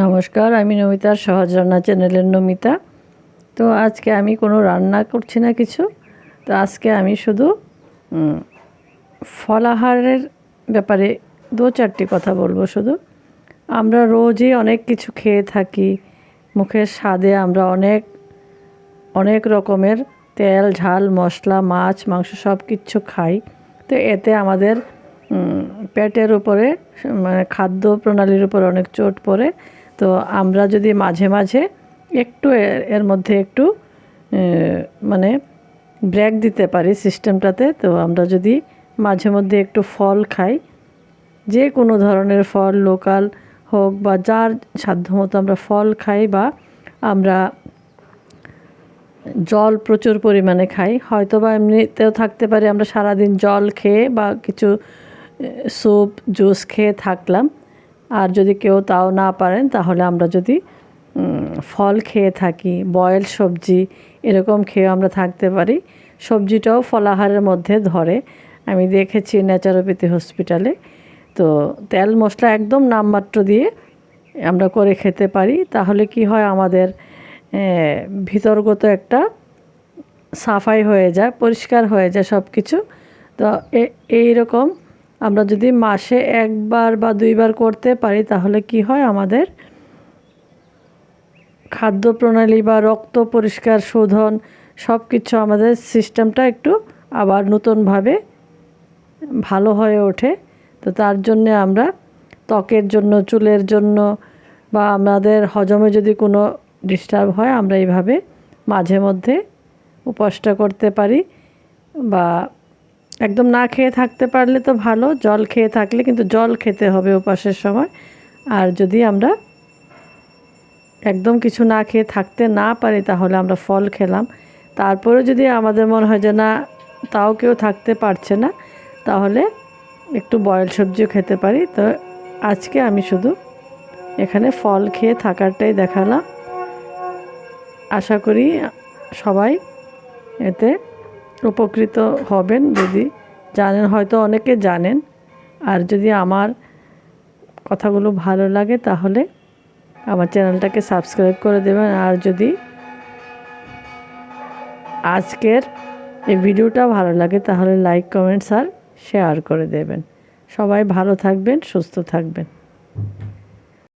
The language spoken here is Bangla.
নমস্কার, আমি নমিতার সহজ রান্না চ্যানেলের নমিতা। তো আজকে আমি কোনো রান্না করছি না কিছু। তো আজকে আমি শুধু ফলাহারের ব্যাপারে দু চারটি কথা বলবো। শুধু আমরা রোজই অনেক কিছু খেয়ে থাকি, মুখের স্বাদে আমরা অনেক অনেক রকমের তেল ঝাল মশলা মাছ মাংস সব কিছু খাই। তো এতে আমাদের পেটের উপরে মানে খাদ্য প্রণালীর উপর অনেক চোট পড়ে। তো আমরা যদি মাঝে মাঝে একটু এর মধ্যে একটু মানে ব্রেক দিতে পারি সিস্টেমটাতে, তো আমরা যদি মাঝে মধ্যে একটু ফল খাই, যে কোনো ধরনের ফল লোকাল হোক বা যার সাধ্যমতো আমরা ফল খাই, বা আমরা জল প্রচুর পরিমাণে খাই। হয়তো বা এমনিতেও থাকতে পারি আমরা সারাদিন জল খেয়ে বা কিছু স্যুপ জুস খেয়ে থাকলাম। আর যদি কেউ তাও না পারেন, তাহলে আমরা যদি ফল খেয়ে থাকি, বয়েল সবজি এরকম খেয়ে আমরা থাকতে পারি। সবজিটাও ফলাহারের মধ্যে ধরে, আমি দেখেছি ন্যাচারোপ্যাথি হসপিটালে। তো তেল মশলা একদম নামমাত্র দিয়ে আমরা করে খেতে পারি। তাহলে কি হয়, আমাদের ভিতরগত একটা সাফাই হয়ে যায়, পরিষ্কার হয়ে যায় সব কিছু। তো এই রকম আমরা যদি মাসে একবার বা দুইবার করতে পারি, তাহলে কি হয়, আমাদের খাদ্য প্রণালী বা রক্ত পরিষ্কার শোধন সব কিছু আমাদের সিস্টেমটা একটু আবার নতুনভাবে ভালো হয়ে ওঠে। তো তার জন্যে আমরা ত্বকের জন্য, চুলের জন্য, বা আমাদের হজমে যদি কোনো ডিস্টার্ব হয়, আমরা এইভাবে মাঝে মধ্যে উপোসটা করতে পারি। বা একদম না খেয়ে থাকতে পারলে তো ভালো, জল খেয়ে থাকলে, কিন্তু জল খেতে হবে উপোসের সময়। আর যদি আমরা একদম কিছু না খেয়ে থাকতে না পারি, তাহলে আমরা ফল খেলাম। তারপরে যদি আমাদের মনে হয় যে না, তাও কেউ থাকতে পারছে না, তাহলে একটু বয়েল সবজিও খেতে পারি। তো আজকে আমি শুধু এখানে ফল খেয়ে থাকারটাই দেখালাম। আশা করি সবাই এতে উপকৃত হবেন। যদি জানেন, হয়তো অনেকে জানেন, আর যদি আমার কথাগুলো ভালো লাগে, তাহলে আমার চ্যানেলটাকে সাবস্ক্রাইব করে দেবেন। আর যদি আজকের এই ভিডিওটা ভালো লাগে, তাহলে লাইক কমেন্টস আর শেয়ার করে দেবেন। সবাই ভালো থাকবেন, সুস্থ থাকবেন।